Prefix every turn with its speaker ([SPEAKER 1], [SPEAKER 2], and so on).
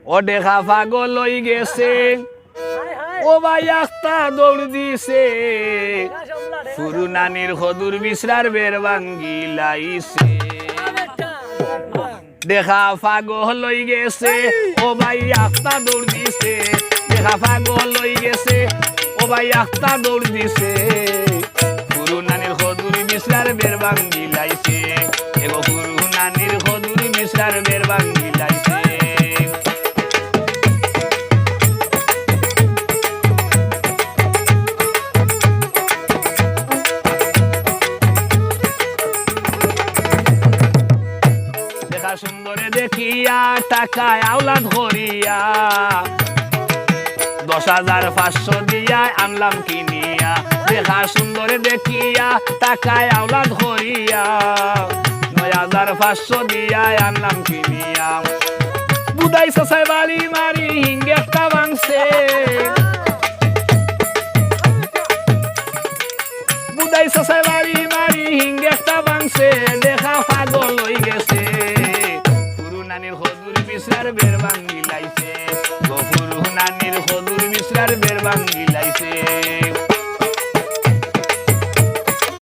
[SPEAKER 1] ও দেখা পাগল হই গেছে ও ভাই আস্তা দৌড় দিছে ফুরু নানির হদুর বিশ্রার বের ভাঙ্গি লাইছে দেখা পাগল হই গেছে ও ভাই আস্তা দৌড় দিছে দেখা পাগল হই গেছে ও ভাই আস্তা দৌড় দিছে ফুরু নানির হদুর বিশ্রার বের ভাঙ্গি লাইছে এগো ফুরু নানির হদুর বিশ্রার বের ভাঙ্গি লাইছে সুন্দরে দেখিয়া টাকায় আওলা ধরিয়া 10,500 দিয়া আনলাম কিনিয়া দেখা সুন্দরে দেখিয়া টাকায় আওলা ধরিয়া 9,500 দিয়া আনলাম কিনিয়া বুদাই সাসাই বাড়ি মারি হিঙ্গে একটা ভাঙছে বুদাই সাসাই বাড়ি মারি হিঙ্গে একটা ভাঙছে দেখা পাগল হই গেছে নানির হদুর বিশ্রার বের ভাঙ্গি লাইছে গফুর নানির হদুর বিশ্রার বের ভাঙ্গি লাইছে